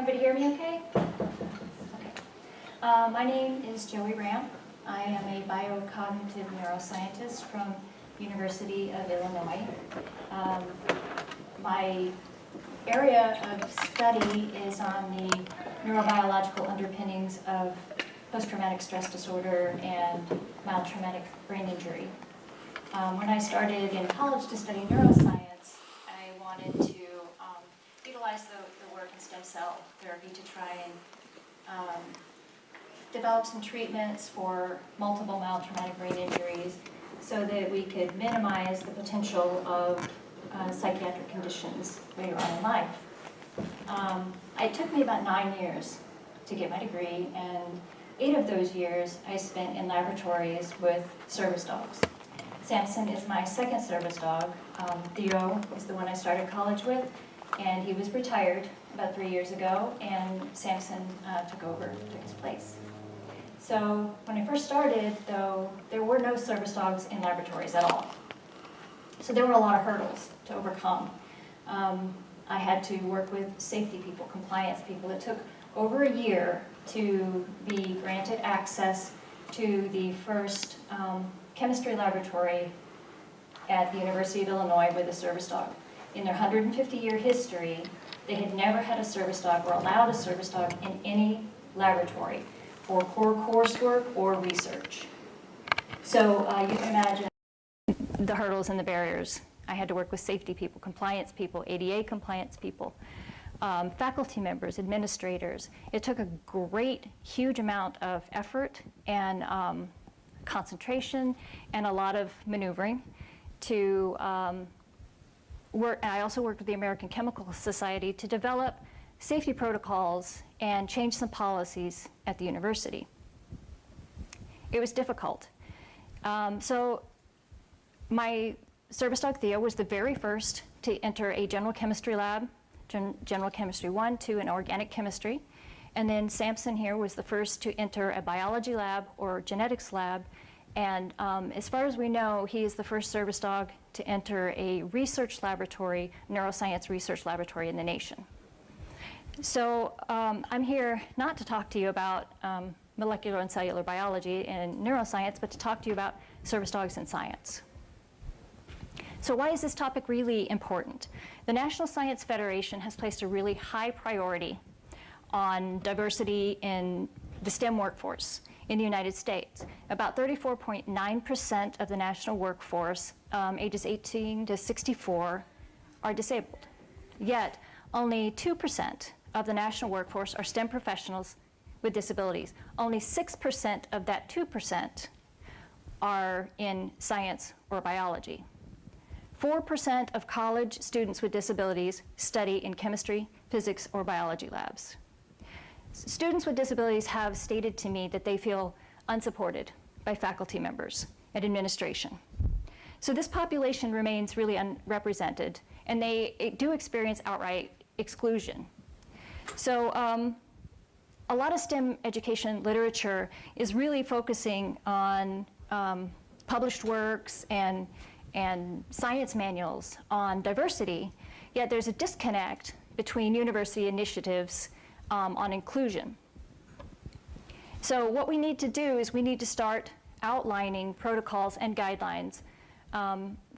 everybody hear me okay? Okay. My name is Joey Ram. I am a biocognitive neuroscientist from University of Illinois. My area of study is on the neurobiological underpinnings of post-traumatic stress disorder and mild traumatic brain injury. When I started in college to study neuroscience, I wanted to utilize the work in stem cell therapy to try and develop some treatments for multiple mild traumatic brain injuries so that we could minimize the potential of psychiatric conditions later on in life. It took me about 9 years to get my degree, and 8 of those years I spent in laboratories with service dogs. Samson is my second service dog. Theo is the one I started college with, and he was retired about 3 years ago, and Samson took his place. So when I first started, though, there were no service dogs in laboratories at all. So there were a lot of hurdles to overcome. I had to work with safety people, compliance people. It took over a year to be granted access to the first chemistry laboratory at the University of Illinois with a service dog. In their 150-year history, they had never had a service dog or allowed a service dog in any laboratory for core coursework or research. So you can imagine the hurdles and the barriers. I had to work with safety people, compliance people, ADA compliance people, faculty members, administrators. It took a great, huge amount of effort and concentration and a lot of maneuvering to work. I also worked with the American Chemical Society to develop safety protocols and change some policies at the university. It was difficult. So my service dog Theo was the very first to enter a general chemistry lab, general chemistry 1, 2, and organic chemistry. And then Samson here was the first to enter a biology lab or genetics lab. And as far as we know, he is the first service dog to enter a research laboratory, neuroscience research laboratory in the nation. So I'm here not to talk to you about molecular and cellular biology and neuroscience, but to talk to you about service dogs and science. So why is this topic really important? The National Science Federation has placed a really high priority on diversity in the STEM workforce in the United States. About 34.9% of the national workforce, ages 18 to 64, are disabled. Yet, only 2% of the national workforce are STEM professionals with disabilities. Only 6% of that 2% are in science or biology. 4% of college students with disabilities study in chemistry, physics, or biology labs. Students with disabilities have stated to me that they feel unsupported by faculty members and administration. So this population remains really unrepresented, and they do experience outright exclusion. So a lot of STEM education literature is really focusing on published works and science manuals on diversity, yet there's a disconnect between university initiatives on inclusion. So what we need to do is we need to start outlining protocols and guidelines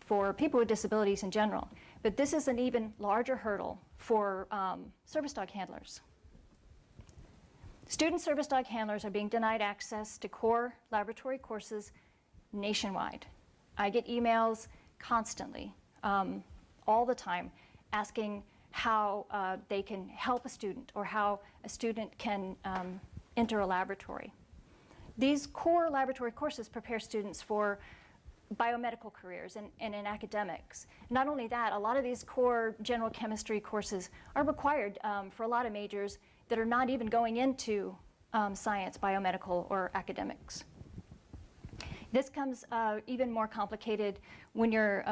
for people with disabilities in general. But this is an even larger hurdle for service dog handlers. Student service dog handlers are being denied access to core laboratory courses nationwide. I get emails constantly, all the time, asking how they can help a student or how a student can enter a laboratory. These core laboratory courses prepare students for biomedical careers and in academics. Not only that, a lot of these core general chemistry courses are required for a lot of majors that are not even going into science, biomedical, or academics. This comes even more complicated when you're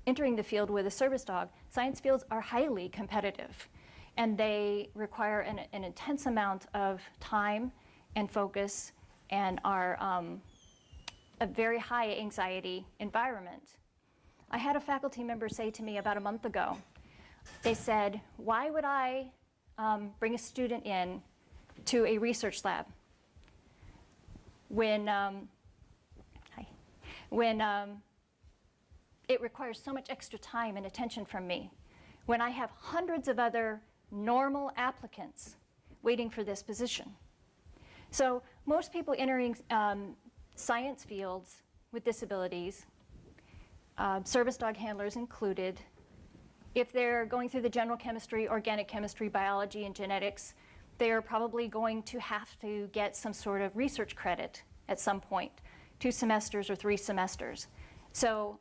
entering the field with a service dog. Science fields are highly competitive, and they require an intense amount of time and focus and are a very high anxiety environment. I had a faculty member say to me about a month ago, they said, why would I bring a student in to a research lab when it requires so much extra time and attention from me, when I have hundreds of other normal applicants waiting for this position. So most people entering science fields with disabilities, service dog handlers included, if they're going through the general chemistry, organic chemistry, biology, and genetics, they're probably going to have to get some sort of research credit at some point, 2 semesters or 3 semesters. So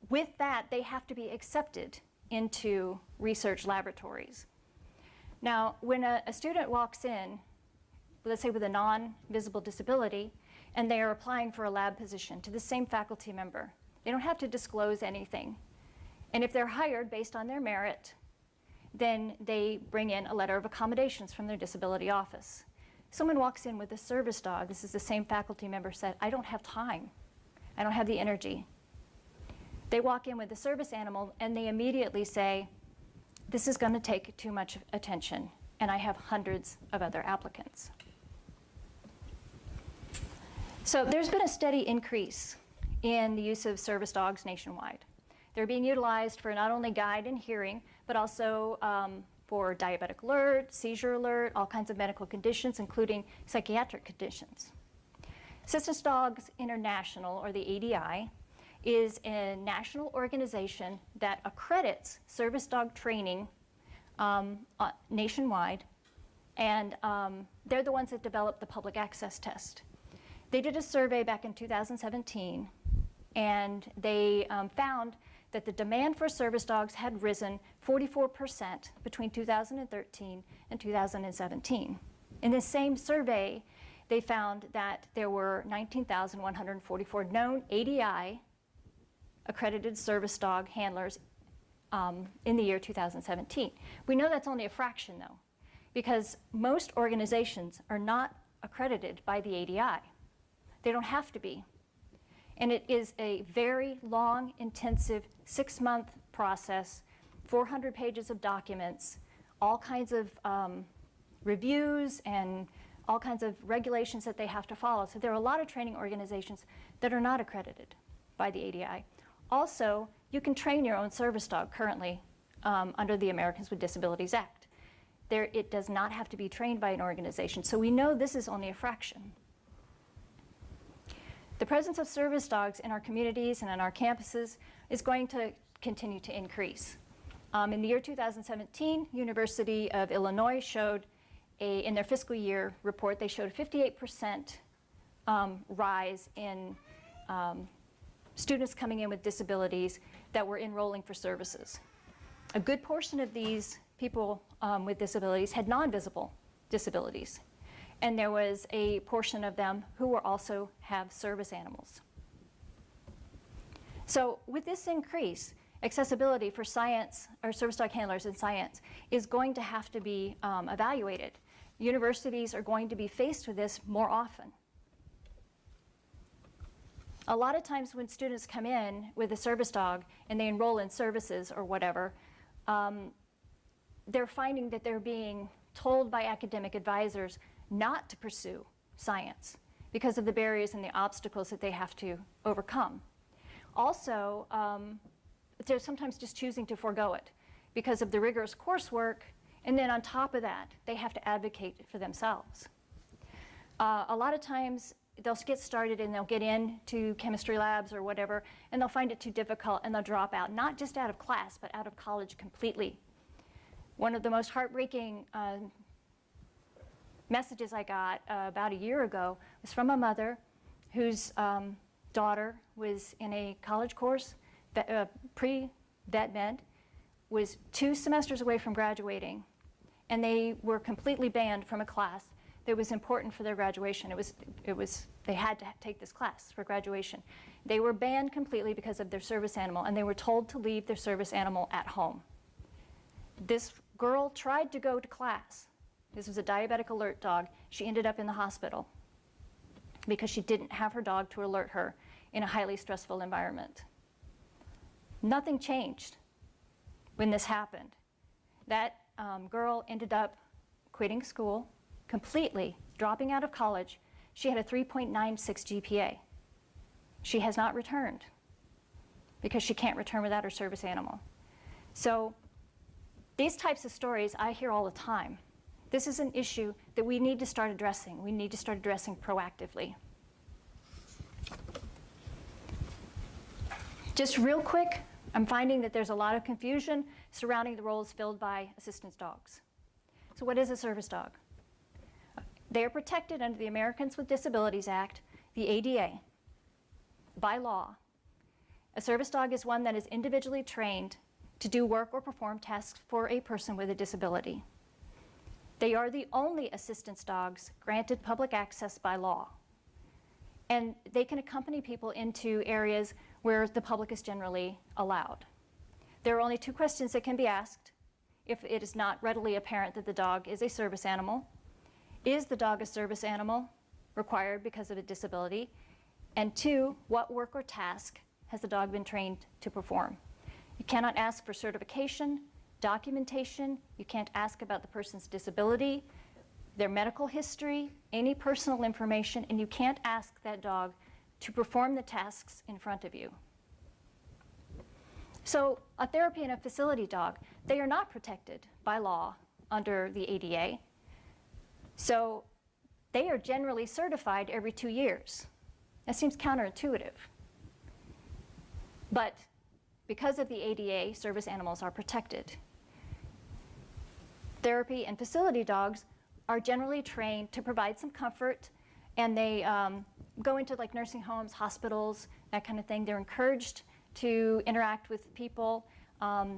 with that, they have to be accepted into research laboratories. Now, when a student walks in, let's say with a non-visible disability, and they are applying for a lab position to the same faculty member, they don't have to disclose anything. And if they're hired based on their merit, then they bring in a letter of accommodations from their disability office. Someone walks in with a service dog, this is the same faculty member said, I don't have time, I don't have the energy. They walk in with a service animal and they immediately say, this is going to take too much attention, and I have hundreds of other applicants. So there's been a steady increase in the use of service dogs nationwide. They're being utilized for not only guide and hearing, but also for diabetic alert, seizure alert, all kinds of medical conditions, including psychiatric conditions. Assistance Dogs International, or the ADI, is a national organization that accredits service dog training nationwide, and they're the ones that developed the public access test. They did a survey back in 2017, and they found that the demand for service dogs had risen 44% between 2013 and 2017. In this same survey, they found that there were 19,144 known ADI accredited service dog handlers in the year 2017. We know that's only a fraction, though, because most organizations are not accredited by the ADI. They don't have to be. And it is a very long, intensive 6-month process, 400 pages of documents, all kinds of reviews and all kinds of regulations that they have to follow. So there are a lot of training organizations that are not accredited by the ADI. Also, you can train your own service dog currently under the Americans with Disabilities Act. It does not have to be trained by an organization. So we know this is only a fraction. The presence of service dogs in our communities and on our campuses is going to continue to increase. In the year 2017, University of Illinois showed in their fiscal year report, they showed a 58% rise in students coming in with disabilities that were enrolling for services. A good portion of these people with disabilities had non-visible disabilities. And there was a portion of them who were also have service animals. So with this increase, accessibility for science or service dog handlers in science is going to have to be evaluated. Universities are going to be faced with this more often. A lot of times when students come in with a service dog and they enroll in services or whatever, they're finding that they're being told by academic advisors not to pursue science because of the barriers and the obstacles that they have to overcome. Also, they're sometimes just choosing to forego it because of the rigorous coursework, and then on top of that, they have to advocate for themselves. A lot of times, they'll get started and they'll get into chemistry labs or whatever, and they'll find it too difficult and they'll drop out, not just out of class, but out of college completely. One of the most heartbreaking messages I got about a year ago was from a mother whose daughter was in a college course, pre-vet med, was 2 semesters away from graduating, and they were completely banned from a class that was important for their graduation. They had to take this class for graduation. They were banned completely because of their service animal, and they were told to leave their service animal at home. This girl tried to go to class. This was a diabetic alert dog. She ended up in the hospital because she didn't have her dog to alert her in a highly stressful environment. Nothing changed when this happened. That girl ended up quitting school completely, dropping out of college. She had a 3.96 GPA. She has not returned because she can't return without her service animal. So these types of stories I hear all the time. This is an issue that we need to start addressing. We need to start addressing proactively. Just real quick, I'm finding that there's a lot of confusion surrounding the roles filled by assistance dogs. So what is a service dog? They are protected under the Americans with Disabilities Act, the ADA, by law. A service dog is one that is individually trained to do work or perform tasks for a person with a disability. They are the only assistance dogs granted public access by law. And they can accompany people into areas where the public is generally allowed. There are only 2 questions that can be asked if it is not readily apparent that the dog is a service animal. Is the dog a service animal required because of a disability? And 2, what work or task has the dog been trained to perform? You cannot ask for certification, documentation. You can't ask about the person's disability, their medical history, any personal information, and you can't ask that dog to perform the tasks in front of you. So a therapy and a facility dog, they are not protected by law under the ADA. So they are generally certified every 2 years. That seems counterintuitive. But because of the ADA, service animals are protected. Therapy and facility dogs are generally trained to provide some comfort, and they go into like nursing homes, hospitals, that kind of thing. They're encouraged to interact with people.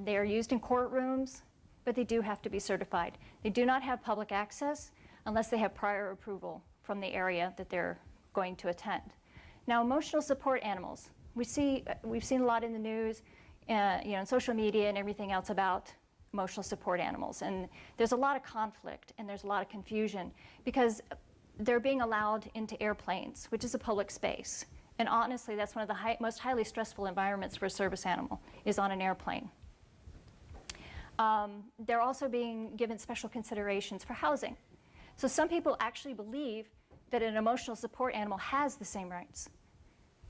They are used in courtrooms, but they do have to be certified. They do not have public access unless they have prior approval from the area that they're going to attend. Now, emotional support animals. We've seen a lot in the news, in social media and everything else about emotional support animals. And there's a lot of conflict and there's a lot of confusion because they're being allowed into airplanes, which is a public space. And honestly, that's one of the most highly stressful environments for a service animal, is on an airplane. They're also being given special considerations for housing. So some people actually believe that an emotional support animal has the same rights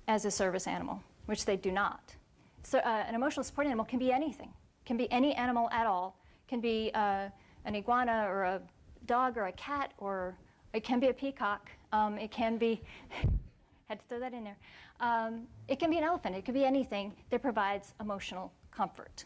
as a service animal, which they do not. So an emotional support animal can be anything. Can be any animal at all. Can be an iguana or a dog or a cat, or it can be a peacock. It can be, had to throw that in there. It can be an elephant. It could be anything that provides emotional comfort.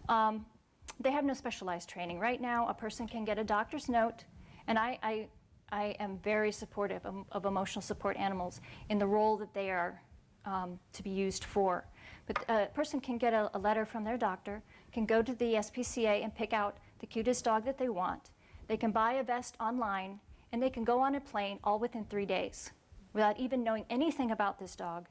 They have no specialized training. Right now, a person can get a doctor's note, and I am very supportive of emotional support animals in the role that they are to be used for. But a person can get a letter from their doctor, can go to the SPCA and pick out the cutest dog that they want. They can buy a vest online, and they can go on a plane all within 3 days without even knowing anything about this dog,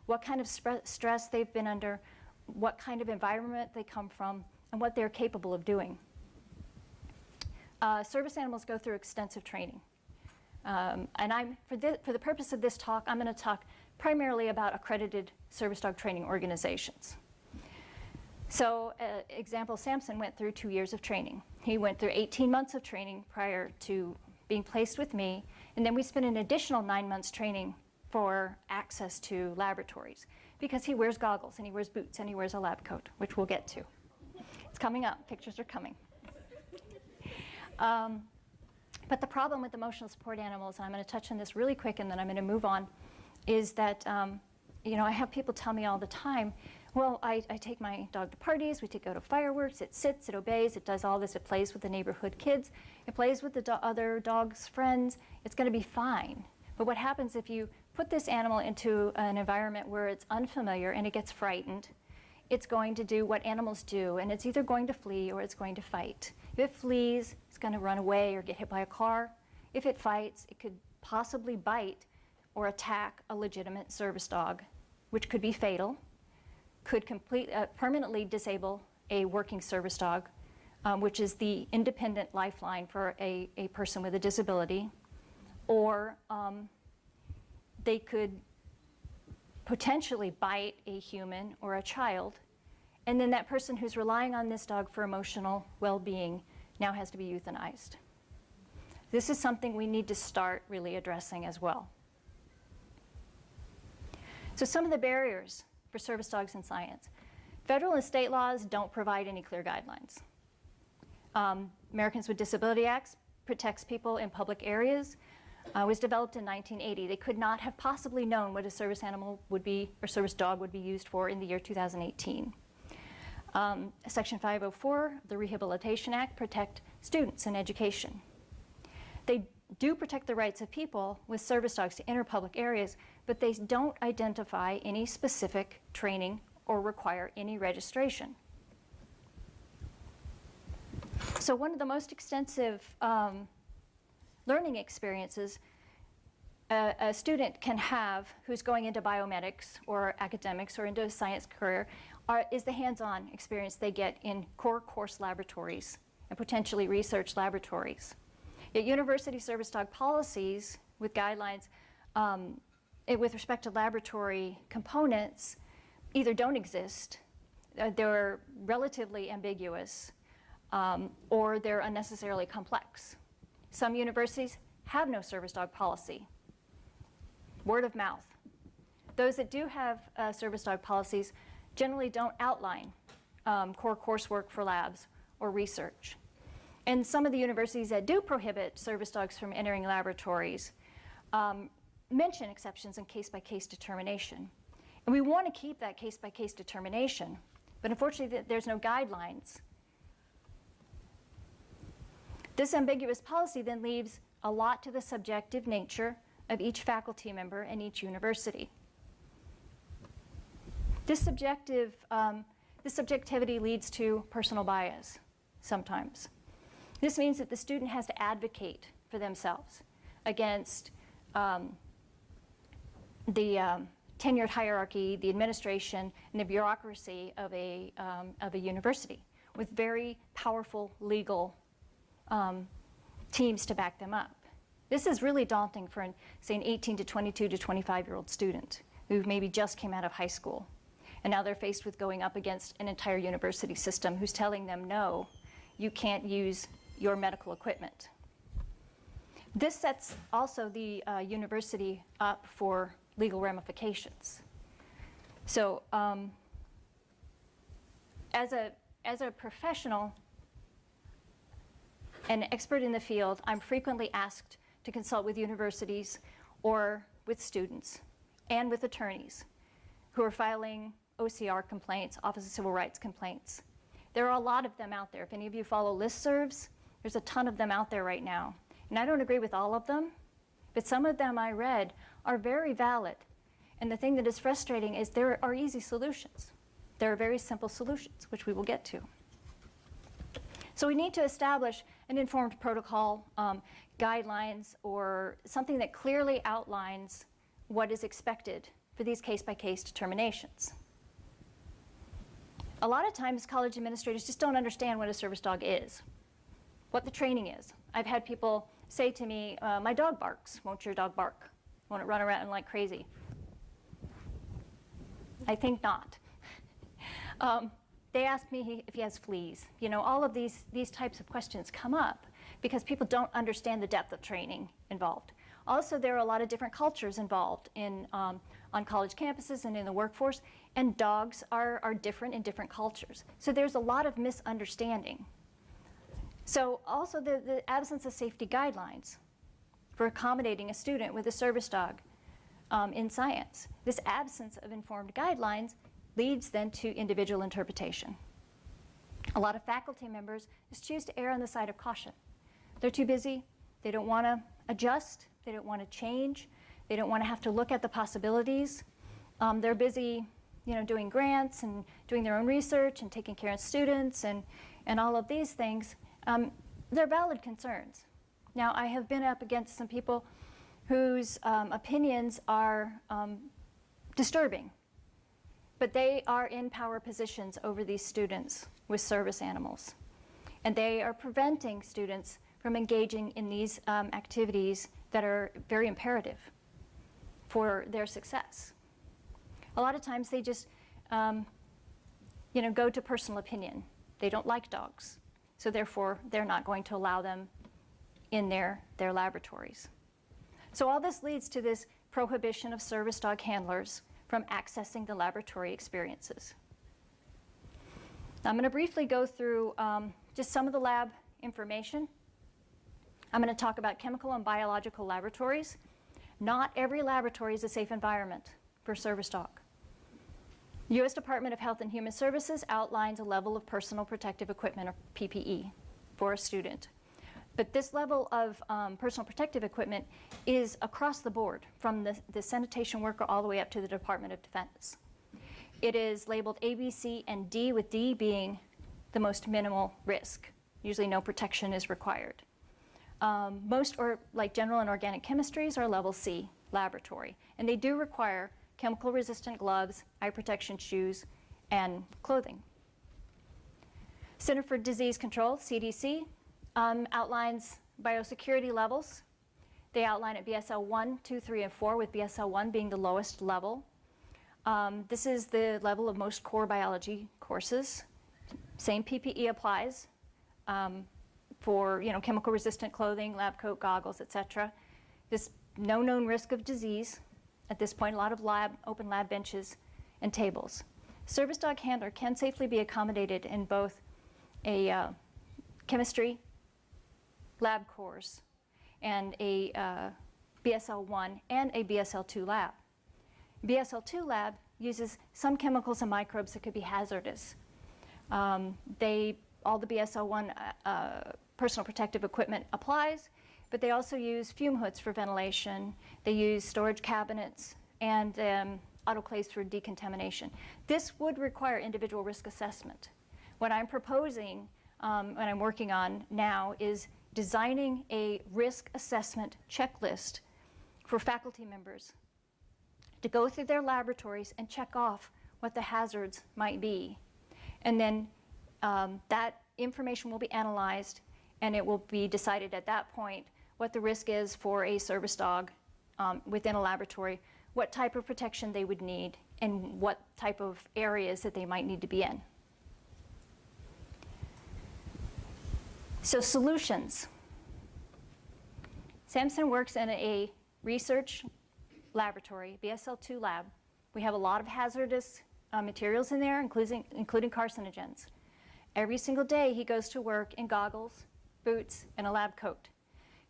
what kind of stress they've been under, what kind of environment they come from, and what they're capable of doing. Service animals go through extensive training. And for the purpose of this talk, I'm going to talk primarily about accredited service dog training organizations. So, example, Samson went through 2 years of training. He went through 18 months of training prior to being placed with me, and then we spent an additional 9 months training for access to laboratories, because he wears goggles, and he wears boots, and he wears a lab coat, which we'll get to. It's coming up. Pictures are coming. But the problem with emotional support animals, and I'm going to touch on this really quick and then I'm going to move on, is that I have people tell me all the time, well, I take my dog to parties, we go to fireworks, it sits, it obeys, it does all this, it plays with the neighborhood kids, it plays with the other dogs' friends, it's going to be fine. But what happens if you put this animal into an environment where it's unfamiliar and it gets frightened? It's going to do what animals do, and it's either going to flee or it's going to fight. If it flees, it's going to run away or get hit by a car. If it fights, it could possibly bite or attack a legitimate service dog, which could be fatal, could permanently disable a working service dog, which is the independent lifeline for a person with a disability, or they could potentially bite a human or a child, and then that person who's relying on this dog for emotional well-being now has to be euthanized. This is something we need to start really addressing as well. So some of the barriers for service dogs in science. Federal and state laws don't provide any clear guidelines. Americans with Disability Act protects people in public areas. Was developed in 1980. They could not have possibly known what a service animal would be, or service dog would be used for in the year 2018. Section 504 of the Rehabilitation Act protect students and education. They do protect the rights of people with service dogs to enter public areas, but they don't identify any specific training or require any registration. So one of the most extensive learning experiences a student can have who's going into biomedics or academics or into a science career is the hands-on experience they get in core course laboratories and potentially research laboratories. Yet university service dog policies with guidelines with respect to laboratory components either don't exist, they're relatively ambiguous, or they're unnecessarily complex. Some universities have no service dog policy. Word of mouth. Those that do have service dog policies generally don't outline core coursework for labs or research. And some of the universities that do prohibit service dogs from entering laboratories mention exceptions and case-by-case determination. And we want to keep that case-by-case determination, but unfortunately there's no guidelines. This ambiguous policy then leaves a lot to the subjective nature of each faculty member and each university. This subjectivity leads to personal bias sometimes. This means that the student has to advocate for themselves against the tenured hierarchy, the administration, and the bureaucracy of a university with very powerful legal teams to back them up. This is really daunting for, say, an 18 to 22 to 25-year-old student who maybe just came out of high school. And now they're faced with going up against an entire university system who's telling them, no, you can't use your medical equipment. This sets also the university up for legal ramifications. So as a professional, an expert in the field, I'm frequently asked to consult with universities or with students and with attorneys who are filing OCR complaints, Office of Civil Rights complaints. There are a lot of them out there. If any of you follow listservs, there's a ton of them out there right now. And I don't agree with all of them, but some of them I read are very valid. And the thing that is frustrating is there are easy solutions. There are very simple solutions, which we will get to. So we need to establish an informed protocol, guidelines, or something that clearly outlines what is expected for these case-by-case determinations. A lot of times college administrators just don't understand what a service dog is, what the training is. I've had people say to me, my dog barks. Won't your dog bark? Won't it run around like crazy? I think not. They ask me if he has fleas. You know, all of these types of questions come up because people don't understand the depth of training involved. Also, there are a lot of different cultures involved in, on college campuses and in the workforce, and dogs are different in different cultures. So there's a lot of misunderstanding. So also the absence of safety guidelines for accommodating a student with a service dog in science. This absence of informed guidelines leads then to individual interpretation. A lot of faculty members just choose to err on the side of caution. They're too busy, they don't want to adjust, they don't want to change, they don't want to have to look at the possibilities. They're busy, you know, doing grants and doing their own research and taking care of students and all of these things. They're valid concerns. Now, I have been up against some people whose opinions are disturbing, but they are in power positions over these students with service animals. And they are preventing students from engaging in these activities that are very imperative for their success. A lot of times they just you know, go to personal opinion. They don't like dogs. so therefore they're not going to allow them in their laboratories. So all this leads to this prohibition of service dog handlers from accessing the laboratory experiences. Now, I'm going to briefly go through just some of the lab information. I'm going to talk about chemical and biological laboratories. Not every laboratory is a safe environment for a service dog. The U.S. Department of Health and Human Services outlines a level of personal protective equipment, or PPE, for a student. But this level of personal protective equipment is across the board, from the sanitation worker all the way up to the Department of Defense. It is labeled A, B, C, and D, with D being the most minimal risk. Usually no protection is required. Most, or like general and organic chemistries, are level C, laboratory. And they do require chemical-resistant gloves, eye protection shoes, and clothing. Center for Disease Control, CDC, outlines biosecurity levels. They outline at BSL 1, 2, 3, and 4, with BSL 1 being the lowest level. This is the level of most core biology courses. Same PPE applies for chemical-resistant clothing, lab coat, goggles, etc. There's no known risk of disease. At this point, a lot of open lab benches and tables. Service dog handler can safely be accommodated in both a chemistry lab course and a BSL 1 and a BSL 2 lab. BSL 2 lab uses some chemicals and microbes that could be hazardous. All the BSL 1 personal protective equipment applies, but they also use fume hoods for ventilation. They use storage cabinets and autoclaves for decontamination. This would require individual risk assessment. What I'm proposing, what I'm working on now, is designing a risk assessment checklist for faculty members to go through their laboratories and check off what the hazards might be. And then that information will be analyzed, and it will be decided at that point what the risk is for a service dog within a laboratory, what type of protection they would need, and what type of areas that they might need to be in. So solutions. Samson works in a research laboratory, BSL 2 lab. We have a lot of hazardous materials in there, including carcinogens. Every single day he goes to work in goggles, boots, and a lab coat.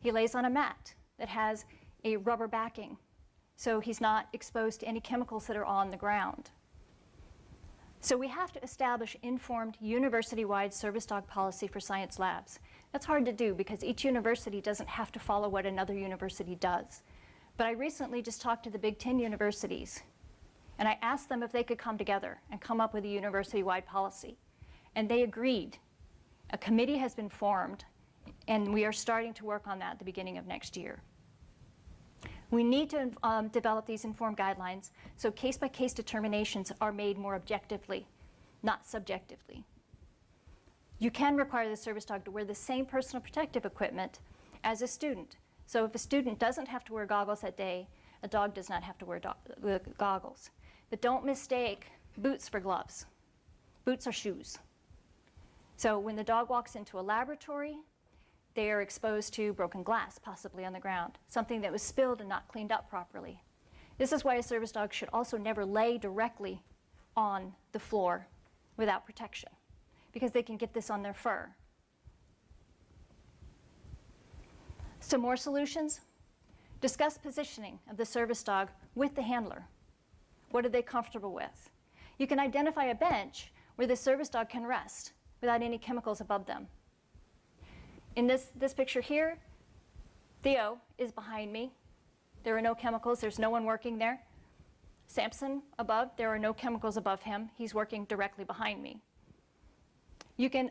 He lays on a mat that has a rubber backing, so he's not exposed to any chemicals that are on the ground. So we have to establish informed university-wide service dog policy for science labs. That's hard to do because each university doesn't have to follow what another university does. But I recently just talked to the Big 10 universities, and I asked them if they could come together and come up with a university-wide policy. And they agreed. A committee has been formed, and we are starting to work on that at the beginning of next year. We need to develop these informed guidelines so case-by-case determinations are made more objectively, not subjectively. You can require the service dog to wear the same personal protective equipment as a student. So if a student doesn't have to wear goggles that day, a dog does not have to wear goggles. But don't mistake boots for gloves. Boots are shoes. So when the dog walks into a laboratory, they are exposed to broken glass, possibly on the ground, something that was spilled and not cleaned up properly. This is why a service dog should also never lay directly on the floor without protection, because they can get this on their fur. Some more solutions. Discuss positioning of the service dog with the handler. What are they comfortable with? You can identify a bench where the service dog can rest without any chemicals above them. In this picture here, Theo is behind me. There are no chemicals. There's no one working there. Samson above, there are no chemicals above him. He's working directly behind me. You can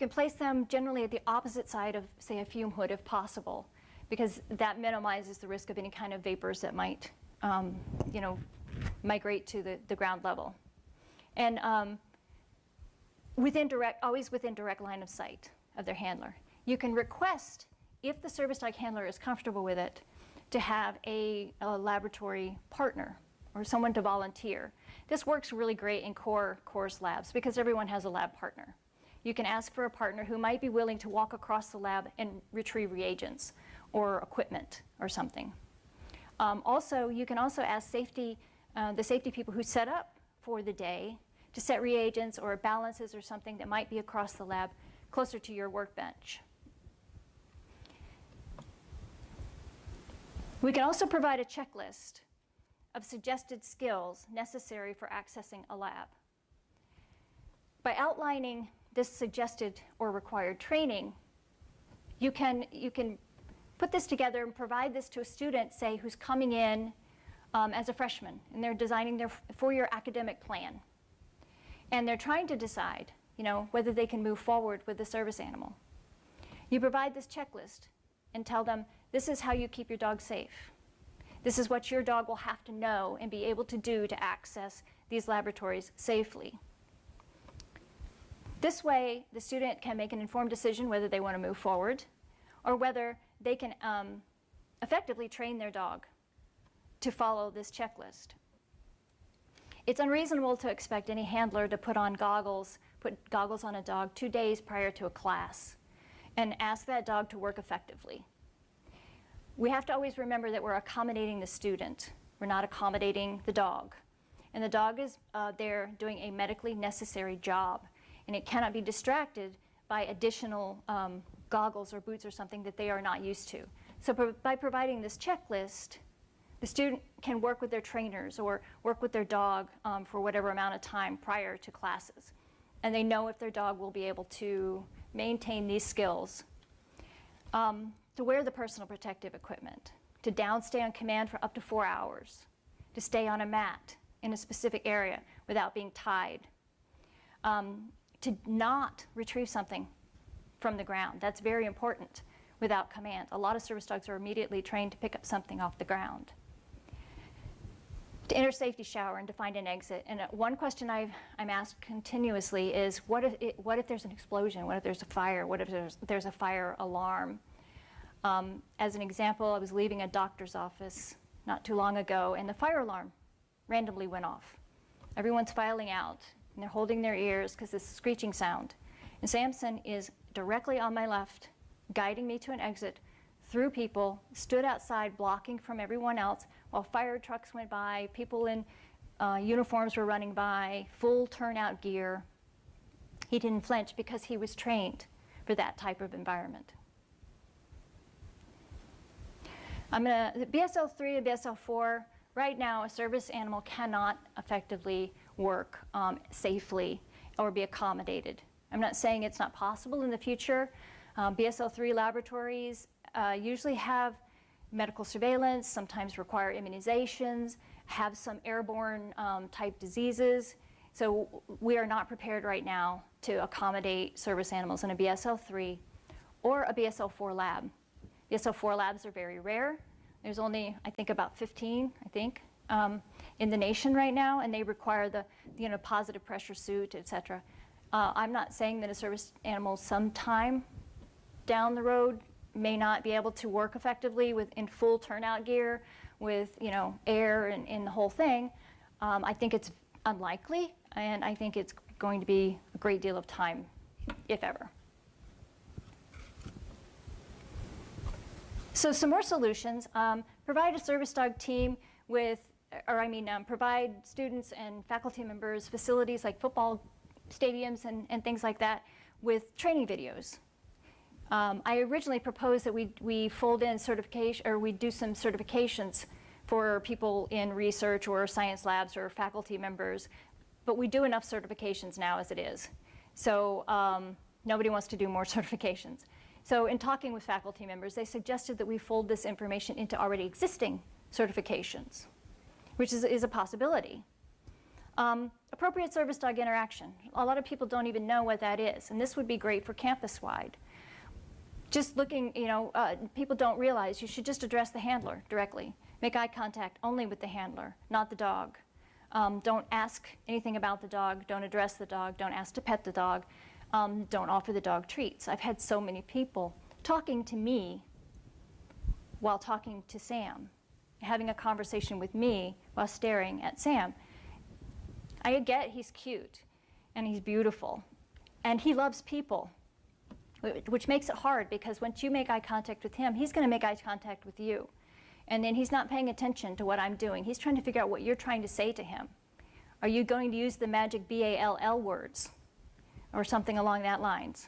place them generally at the opposite side of, say, a fume hood if possible, because that minimizes the risk of any kind of vapors that might migrate to the ground level. And always within direct line of sight of their handler. You can request, if the service dog handler is comfortable with it, to have a laboratory partner or someone to volunteer. This works really great in course labs because everyone has a lab partner. you can ask for a partner who might be willing to walk across the lab and retrieve reagents or equipment or something. Also, you can also ask the safety people who set up for the day to set reagents or balances or something that might be across the lab closer to your workbench. We can also provide a checklist of suggested skills necessary for accessing a lab. By outlining this suggested or required training, you can put this together and provide this to a student, say, who's coming in as a freshman, and they're designing their four-year academic plan. And they're trying to decide, whether they can move forward with the service animal. You provide this checklist and tell them, this is how you keep your dog safe. This is what your dog will have to know and be able to do to access these laboratories safely. This way, the student can make an informed decision whether they want to move forward or whether they can effectively train their dog to follow this checklist. It's unreasonable to expect any handler to put goggles on a dog 2 days prior to a class and ask that dog to work effectively. We have to always remember that we're accommodating the student. We're not accommodating the dog. And the dog is there doing a medically necessary job, and it cannot be distracted by additional goggles or boots or something that they are not used to. So by providing this checklist, the student can work with their trainers or work with their dog for whatever amount of time prior to classes. And they know if their dog will be able to maintain these skills. To wear the personal protective equipment, to downstay on command for up to 4 hours, to stay on a mat in a specific area without being tied, to not retrieve something from the ground. That's very important without command. A lot of service dogs are immediately trained to pick up something off the ground. To enter safety shower and to find an exit. And one question I'm asked continuously is, what if there's an explosion? What if there's a fire? What if there's a fire alarm? As an example, I was leaving a doctor's office not too long ago, and the fire alarm randomly went off. Everyone's filing out, and they're holding their ears because this screeching sound. And Samson is directly on my left, guiding me to an exit, through people, stood outside blocking from everyone else while fire trucks went by, people in uniforms were running by, full turnout gear. He didn't flinch because he was trained for that type of environment. The BSL-3 and BSL-4, right now a service animal cannot effectively work safely or be accommodated. I'm not saying it's not possible in the future. BSL-3 laboratories usually have medical surveillance, sometimes require immunizations, have some airborne type diseases. So we are not prepared right now to accommodate service animals in a BSL-3 or a BSL-4 lab. BSL-4 labs are very rare. There's only, I think, about 15, in the nation right now, and they require the positive pressure suit, etc. I'm not saying that a service animal sometime down the road may not be able to work effectively in full turnout gear with air and the whole thing. I think it's unlikely, and I think it's going to be a great deal of time, if ever. So some more solutions. Provide a service dog team with, provide students and faculty members facilities like football stadiums and things like that with training videos. I originally proposed that we fold in certification, or we do some certifications for people in research or science labs or faculty members, but we do enough certifications now as it is. So nobody wants to do more certifications. So in talking with faculty members, they suggested that we fold this information into already existing certifications, which is a possibility. Appropriate service dog interaction. A lot of people don't even know what that is, and this would be great for campus-wide. Just looking, people don't realize you should just address the handler directly. Make eye contact only with the handler, not the dog. Don't ask anything about the dog, don't address the dog, don't ask to pet the dog. Don't offer the dog treats. I've had so many people talking to me while talking to Sam, having a conversation with me while staring at Sam. I get he's cute and he's beautiful, And he loves people, which makes it hard because once you make eye contact with him, he's going to make eye contact with you. And then he's not paying attention to what I'm doing. He's trying to figure out what you're trying to say to him. Are you going to use the magic BALL words or something along that lines?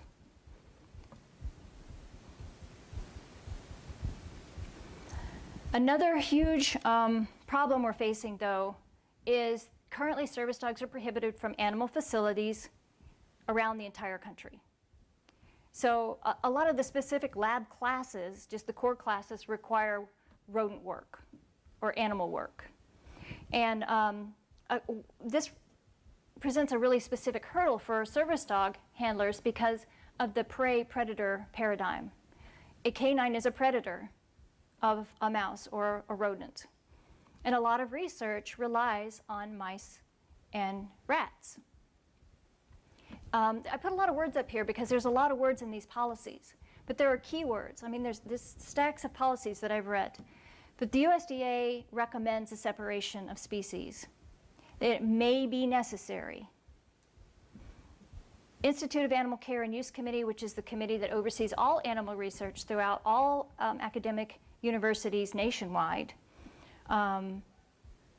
Another huge problem we're facing, though, is currently service dogs are prohibited from animal facilities around the entire country. So a lot of the specific lab classes, just the core classes, require rodent work or animal work. And this presents a really specific hurdle for service dog handlers because of the prey-predator paradigm. A canine is a predator of a mouse or a rodent. And a lot of research relies on mice and rats. I put a lot of words up here because there's a lot of words in these policies, but there are keywords. I mean, there's stacks of policies that I've read. But the USDA recommends a separation of species. It may be necessary. Institute of Animal Care and Use Committee, which is the committee that oversees all animal research throughout all academic universities nationwide,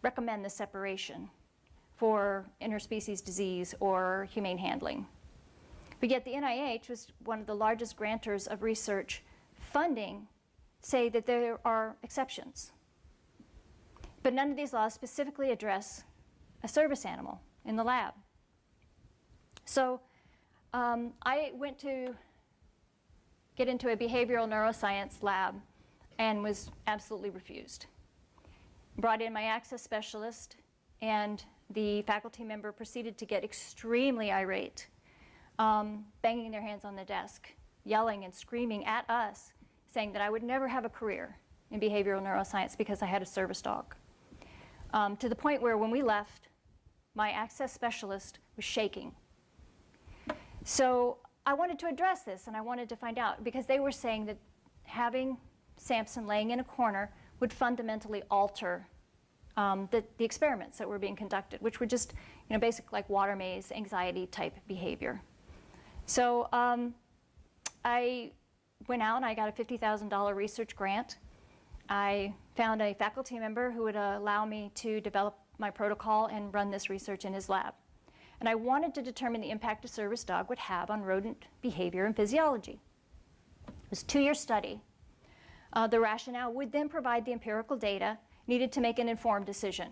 recommend the separation for interspecies disease or humane handling. But yet the NIH, was one of the largest grantors of research funding, say that there are exceptions. But none of these laws specifically address a service animal in the lab. So I went to get into a behavioral neuroscience lab and was absolutely refused. Brought in my access specialist, and the faculty member proceeded to get extremely irate, banging their hands on the desk, yelling and screaming at us, saying that I would never have a career in behavioral neuroscience because I had a service dog. To the point where when we left, my access specialist was shaking. So I wanted to address this, and I wanted to find out, because they were saying that having Samson laying in a corner would fundamentally alter the experiments that were being conducted, which were just, basic like water maze, anxiety type behavior. So I went out and I got a $50,000 research grant. I found a faculty member who would allow me to develop my protocol and run this research in his lab. And I wanted to determine the impact a service dog would have on rodent behavior and physiology. It was a 2-year study. The rationale would then provide the empirical data needed to make an informed decision.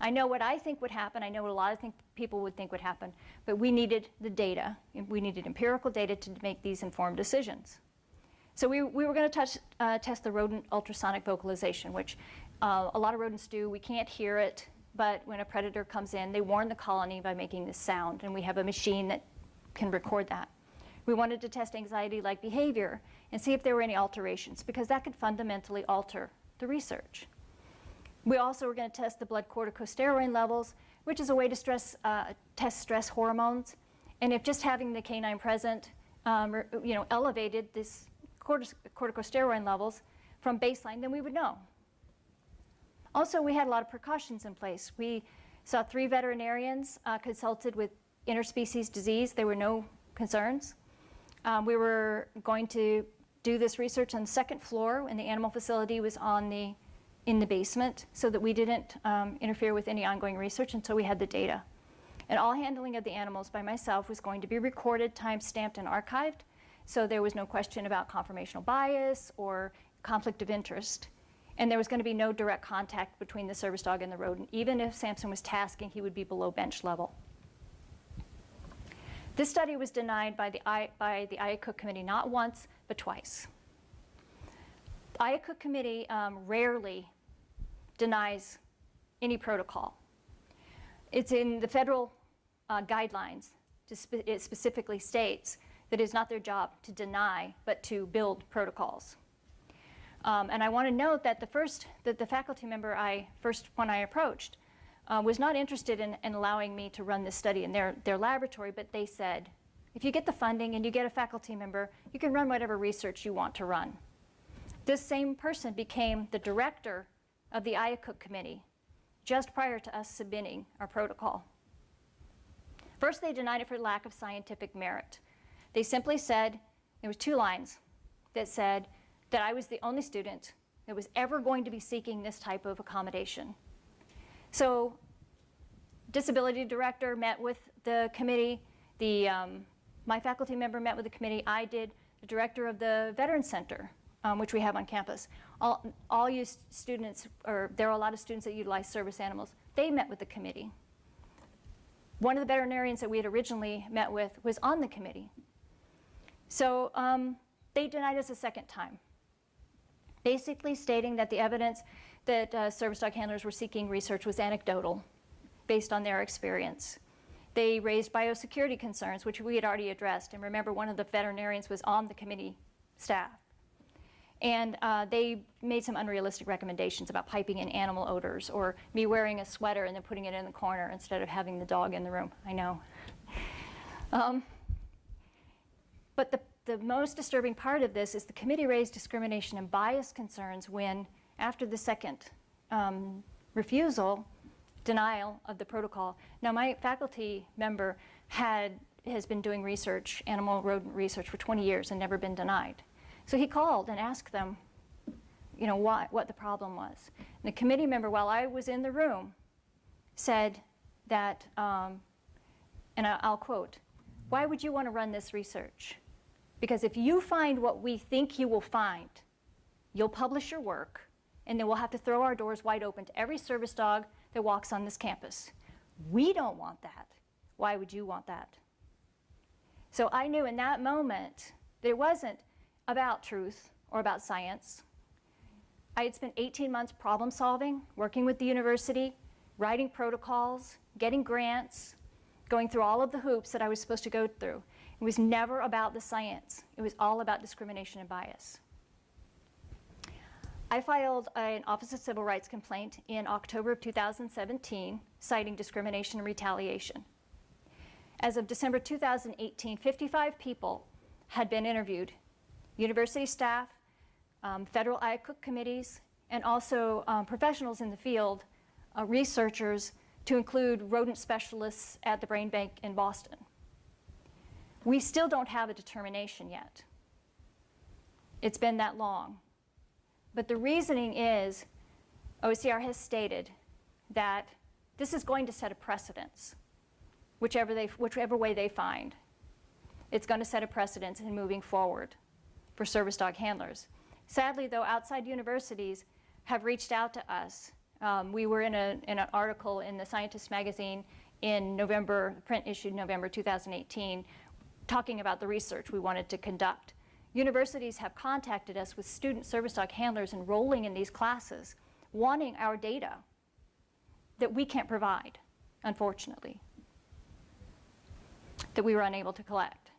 I know what I think would happen. I know what a lot of people would think would happen. But we needed the data. We needed empirical data to make these informed decisions. So we were going to test the rodent ultrasonic vocalization, which a lot of rodents do. We can't hear it, but when a predator comes in, they warn the colony by making this sound, and we have a machine that can record that. We wanted to test anxiety-like behavior and see if there were any alterations, because that could fundamentally alter the research. We also were going to test the blood corticosteroid levels, which is a way to test stress hormones. And if just having the canine present elevated this corticosteroid levels from baseline, then we would know. Also, we had a lot of precautions in place. We saw 3 veterinarians consulted with interspecies disease. There were no concerns. We were going to do this research on the 2nd floor, and the animal facility was in the basement, so that we didn't interfere with any ongoing research until we had the data. And all handling of the animals by myself was going to be recorded, time-stamped, and archived, so there was no question about confirmational bias or conflict of interest. And there was going to be no direct contact between the service dog and the rodent. Even if Samson was tasking, he would be below bench level. This study was denied by the Iaco Committee not once, but twice. The Iaco Committee rarely denies any protocol. It's in the federal guidelines. It specifically states that it's not their job to deny, but to build protocols. And I want to note that the faculty member when I approached was not interested in allowing me to run this study in their laboratory, but they said, if you get the funding and you get a faculty member, you can run whatever research you want to run. This same person became the director of the Iaco Committee just prior to us submitting our protocol. First, they denied it for lack of scientific merit. They simply said, there was 2 lines that said that I was the only student that was ever going to be seeking this type of accommodation. So, disability director met with the committee, my faculty member met with the committee, I did, the director of the Veterans Center, which we have on campus. All you students, or there are a lot of students that utilize service animals, they met with the committee. One of the veterinarians that we had originally met with was on the committee. So they denied us a second time, basically stating that the evidence that service dog handlers were seeking research was anecdotal, based on their experience. They raised biosecurity concerns, which we had already addressed. And remember, one of the veterinarians was on the committee staff. And they made some unrealistic recommendations about piping in animal odors, or me wearing a sweater and then putting it in the corner instead of having the dog in the room. I know. But the most disturbing part of this is the committee raised discrimination and bias concerns when, after the second denial of the protocol. Now, my faculty member has been doing research, animal rodent research, for 20 years and never been denied. So he called and asked them, you know, what the problem was. And the committee member, while I was in the room, said that, and I'll quote, "Why would you want to run this research? Because if you find what we think you will find, you'll publish your work, and then we'll have to throw our doors wide open to every service dog that walks on this campus. We don't want that. Why would you want that?" So I knew in that moment that it wasn't about truth or about science. I had spent 18 months problem solving, working with the university, writing protocols, getting grants, going through all of the hoops that I was supposed to go through. It was never about the science. It was all about discrimination and bias. I filed an Office of Civil Rights complaint in October of 2017, citing discrimination and retaliation. As of December 2018, 55 people had been interviewed, university staff, federal Iaco committees, and also professionals in the field, researchers, to include rodent specialists at the Brain Bank in Boston. We still don't have a determination yet. It's been that long. But the reasoning is, OCR has stated that this is going to set a precedence, whichever way they find. It's going to set a precedence in moving forward for service dog handlers. Sadly, though, outside universities have reached out to us. We were in an article in the Scientist magazine in November, print issued November 2018, talking about the research we wanted to conduct. Universities have contacted us with student service dog handlers enrolling in these classes, wanting our data that we can't provide, unfortunately, that we were unable to collect.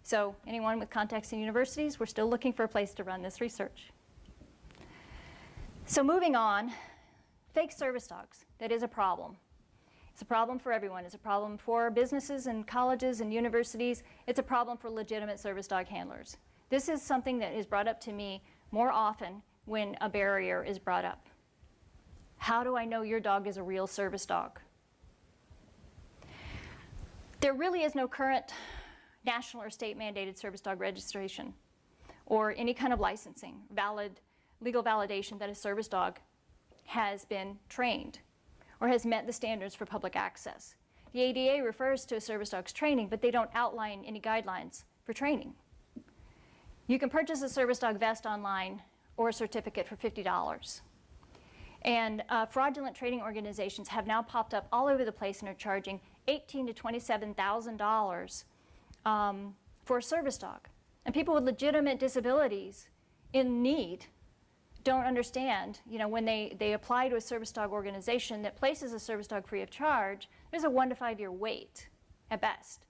So anyone with contacts in universities, we're still looking for a place to run this research. So moving on, fake service dogs, that is a problem. It's a problem for everyone. It's a problem for businesses and colleges and universities. It's a problem for legitimate service dog handlers. This is something that is brought up to me more often when a barrier is brought up. How do I know your dog is a real service dog? There really is no current national or state mandated service dog registration or any kind of licensing, legal validation that a service dog has been trained or has met the standards for public access. The ADA refers to a service dog's training, but they don't outline any guidelines for training. You can purchase a service dog vest online or a certificate for $50. And fraudulent training organizations have now popped up all over the place and are charging $18,000 to $27,000 for a service dog. And people with legitimate disabilities in need don't understand, you know, when they apply to a service dog organization that places a service dog free of charge, there's a 1 to 5 year wait at best.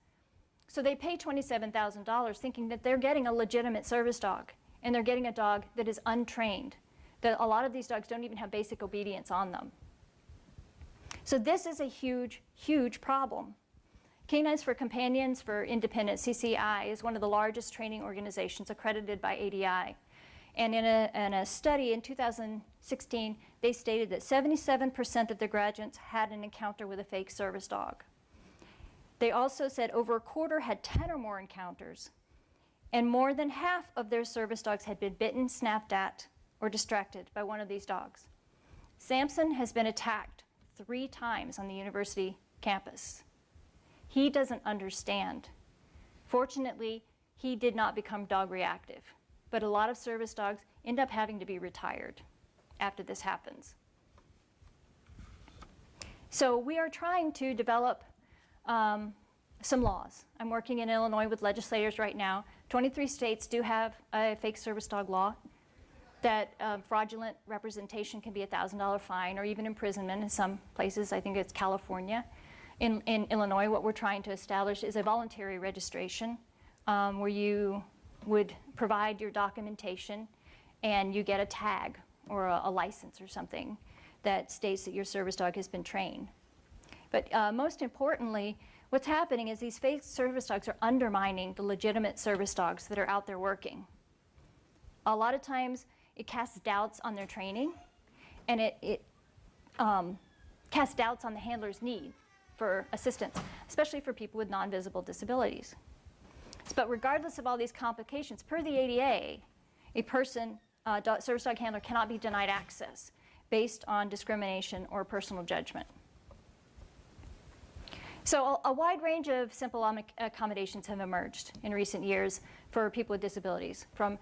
So they pay $27,000 thinking that they're getting a legitimate service dog, and they're getting a dog that is untrained. That a lot of these dogs don't even have basic obedience on them. So this is a huge, huge problem. Canines for Companions for Independent, CCI, is one of the largest training organizations accredited by ADI. And in a study in 2016, they stated that 77% of their graduates had an encounter with a fake service dog. They also said over a quarter had 10 or more encounters, and more than half of their service dogs had been bitten, snapped at, or distracted by one of these dogs. Samson has been attacked 3 times on the university campus. He doesn't understand. Fortunately, he did not become dog reactive, but a lot of service dogs end up having to be retired after this happens. So we are trying to develop some laws. I'm working in Illinois with legislators right now. 23 states do have a fake service dog law that fraudulent representation can be a $1,000 fine or even imprisonment in some places. I think it's California. In Illinois, what we're trying to establish is a voluntary registration where you would provide your documentation and you get a tag or a license or something that states that your service dog has been trained. But most importantly, what's happening is these fake service dogs are undermining the legitimate service dogs that are out there working. A lot of times it casts doubts on their training, and it casts doubts on the handler's need for assistance, especially for people with non-visible disabilities. But regardless of all these complications, per the ADA, a person, service dog handler, cannot be denied access based on discrimination or personal judgment. So a wide range of simple accommodations have emerged in recent years for people with disabilities, from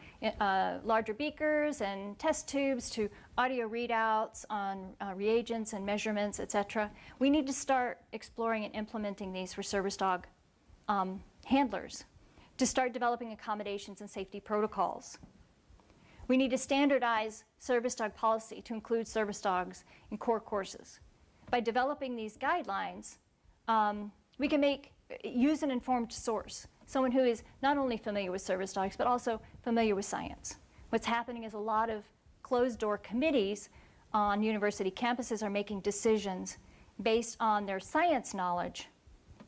larger beakers and test tubes to audio readouts on reagents and measurements, etc. We need to start exploring and implementing these for service dog handlers, to start developing accommodations and safety protocols. We need to standardize service dog policy to include service dogs in core courses. By developing these guidelines, we can use an informed source, someone who is not only familiar with service dogs, but also familiar with science. What's happening is a lot of closed-door committees on university campuses are making decisions based on their science knowledge,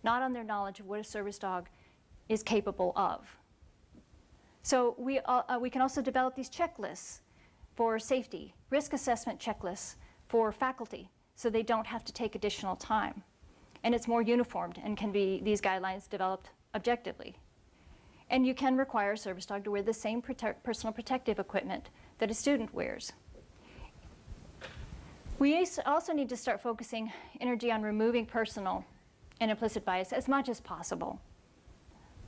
not on their knowledge of what a service dog is capable of. So we can also develop these checklists for safety, risk assessment checklists for faculty, so they don't have to take additional time. And it's more uniformed and can be these guidelines developed objectively. And you can require a service dog to wear the same personal protective equipment that a student wears. We also need to start focusing energy on removing personal and implicit bias as much as possible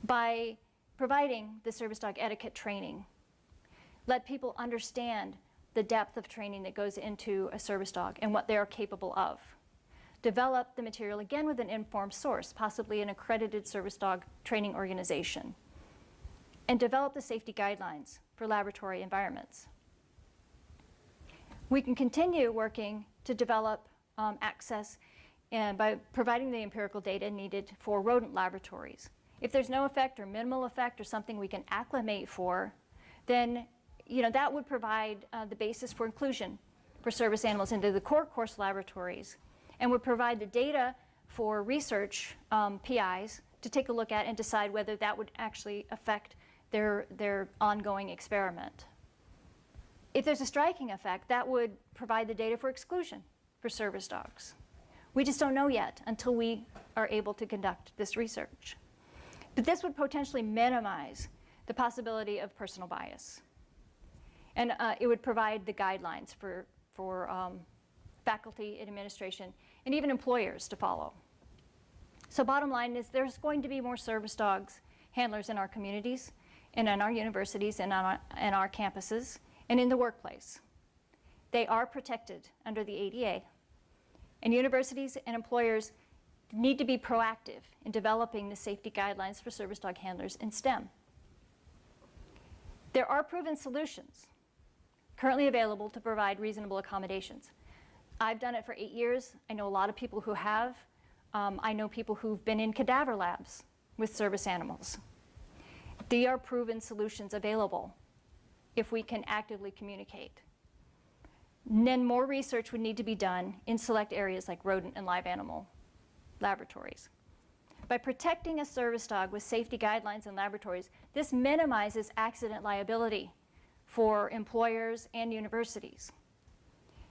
by providing the service dog etiquette training. Let people understand the depth of training that goes into a service dog and what they are capable of. Develop the material again with an informed source, possibly an accredited service dog training organization. And develop the safety guidelines for laboratory environments. We can continue working to develop access by providing the empirical data needed for rodent laboratories. If there's no effect or minimal effect or something we can acclimate for, then that would provide the basis for inclusion for service animals into the core course laboratories, and would provide the data for research PIs to take a look at and decide whether that would actually affect their ongoing experiment. If there's a striking effect, that would provide the data for exclusion for service dogs. We just don't know yet until we are able to conduct this research. But this would potentially minimize the possibility of personal bias. And it would provide the guidelines for faculty and administration and even employers to follow. So bottom line is there's going to be more service dogs handlers in our communities and in our universities and on our campuses and in the workplace. They are protected under the ADA. And universities and employers need to be proactive in developing the safety guidelines for service dog handlers in STEM. There are proven solutions currently available to provide reasonable accommodations. I've done it for 8 years. I know a lot of people who have. I know people who've been in cadaver labs with service animals. There are proven solutions available if we can actively communicate. And then more research would need to be done in select areas like rodent and live animal laboratories. By protecting a service dog with safety guidelines in laboratories, this minimizes accident liability for employers and universities.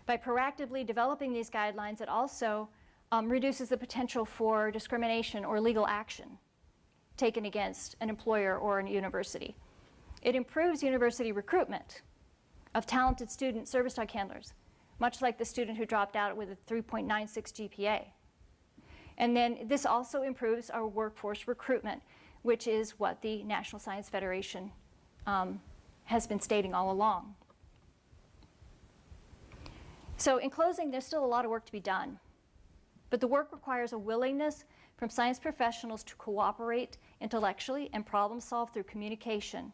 By proactively developing these guidelines, it also reduces the potential for discrimination or legal action taken against an employer or a university. It improves university recruitment of talented student service dog handlers, much like the student who dropped out with a 3.96 GPA. And then this also improves our workforce recruitment, which is what the National Science Federation has been stating all along. So in closing, there's still a lot of work to be done. But the work requires a willingness from science professionals to cooperate intellectually and problem solve through communication,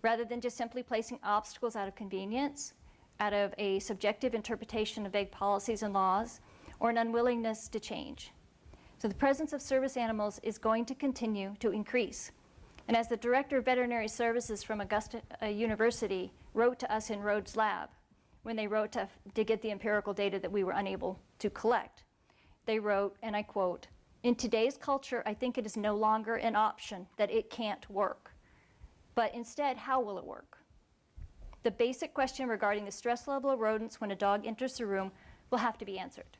rather than just simply placing obstacles out of convenience, out of a subjective interpretation of vague policies and laws, or an unwillingness to change. So the presence of service animals is going to continue to increase. And as the Director of Veterinary Services from Augusta University wrote to us in Rhodes Lab, when they wrote to get the empirical data that we were unable to collect, they wrote, and I quote, "In today's culture, I think it is no longer an option that it can't work, but instead, how will it work? The basic question regarding the stress level of rodents when a dog enters the room will have to be answered."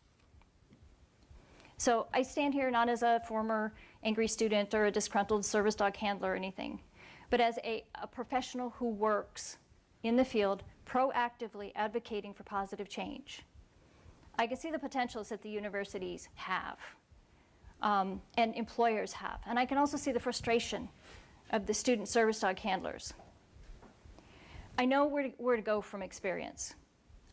So I stand here not as a former angry student or a disgruntled service dog handler or anything, but as a professional who works in the field proactively advocating for positive change. I can see the potentials that the universities have and employers have. And I can also see the frustration of the student service dog handlers. I know where to go from experience.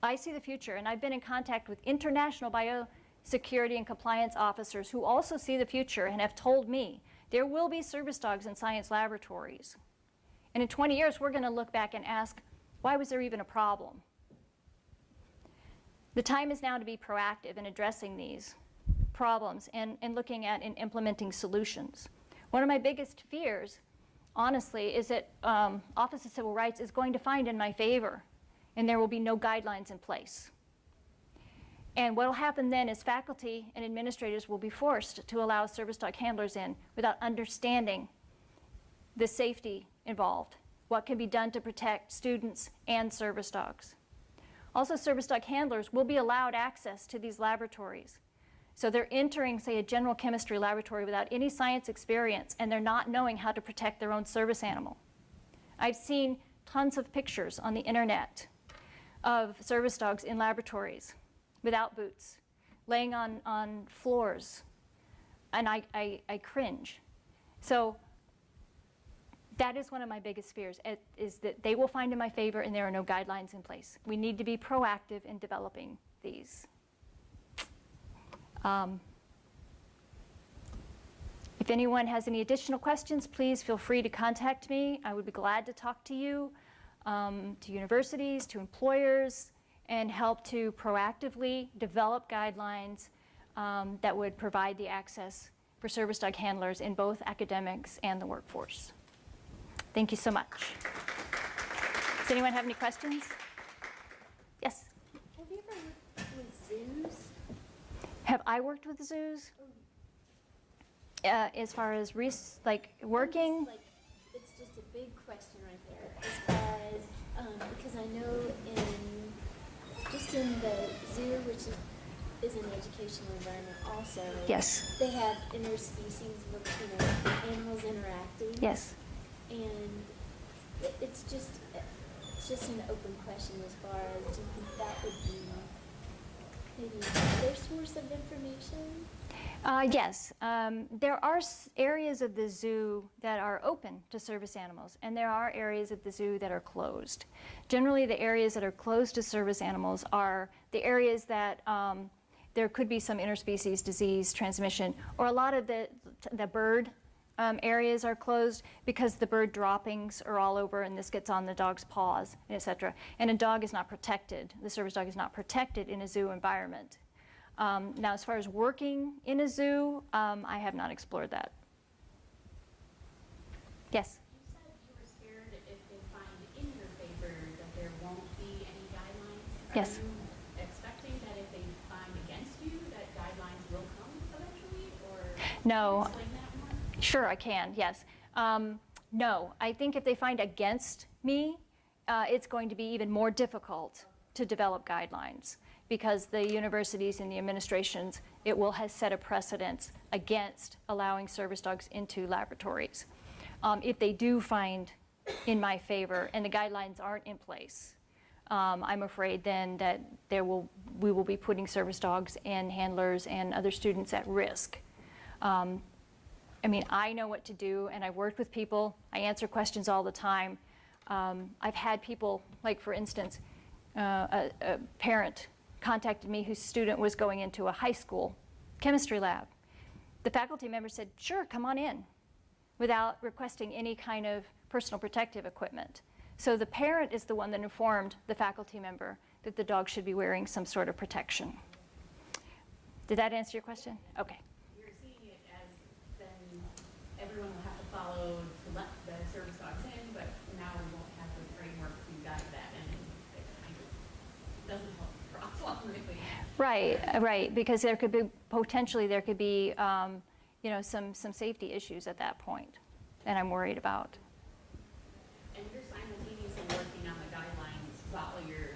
I see the future, and I've been in contact with international biosecurity and compliance officers who also see the future and have told me there will be service dogs in science laboratories. And in 20 years, we're going to look back and ask, why was there even a problem? The time is now to be proactive in addressing these problems and looking at and implementing solutions. One of my biggest fears, honestly, is that Office of Civil Rights is going to find in my favor, and there will be no guidelines in place. And what will happen then is faculty and administrators will be forced to allow service dog handlers in without understanding the safety involved, what can be done to protect students and service dogs. Also, service dog handlers will be allowed access to these laboratories. So they're entering, say, a general chemistry laboratory without any science experience, and they're not knowing how to protect their own service animal. I've seen tons of pictures on the internet of service dogs in laboratories without boots, laying on floors, and I cringe. So that is one of my biggest fears, is that they will find in my favor and there are no guidelines in place. We need to be proactive in developing these. If anyone has any additional questions, please feel free to contact me. I would be glad to talk to you, to universities, to employers, and help to proactively develop guidelines that would provide the access for service dog handlers in both academics and the workforce. Thank you so much. Does anyone have any questions? Yes? Have you ever worked with zoos? Have I worked with zoos? As far as working? It's just a big question right there. As far as, because I know in the zoo, which is an educational environment also. Yes. They have interspecies, animals interacting. Yes. And it's just an open question as far as, do you think that would be maybe another source of information? Yes. There are areas of the zoo that are open to service animals, and there are areas of the zoo that are closed. Generally, the areas that are closed to service animals are the areas that there could be some interspecies disease transmission, or a lot of the bird areas are closed because the bird droppings are all over and this gets on the dog's paws, etc. And a dog is not protected. The service dog is not protected in a zoo environment. Now, as far as working in a zoo, I have not explored that. Yes? You said you were scared if they find in your favor that there won't be any guidelines. Yes. Are you expecting that if they find against you, that guidelines will come eventually? Or No. Can you explain that more? Sure, I can, yes. No, I think if they find against me, it's going to be even more difficult to develop guidelines because the universities and the administrations, it will have set a precedence against allowing service dogs into laboratories. If they do find in my favor and the guidelines aren't in place, I'm afraid then that we will be putting service dogs and handlers and other students at risk. I mean, I know what to do, and I've worked with people. I answer questions all the time. I've had people, like for instance, a parent contacted me whose student was going into a high school chemistry lab. The faculty member said, sure, come on in, without requesting any kind of personal protective equipment. So the parent is the one that informed the faculty member that the dog should be wearing some sort of protection. Did that answer your question? Okay. You're seeing it as then everyone will have to follow to let the service dogs in, but now we won't have the framework to guide that, and it kind of doesn't help the problem really. Right, because there could be, potentially there could be, you know, some safety issues at that point that I'm worried about. And you're simultaneously working on the guidelines while you're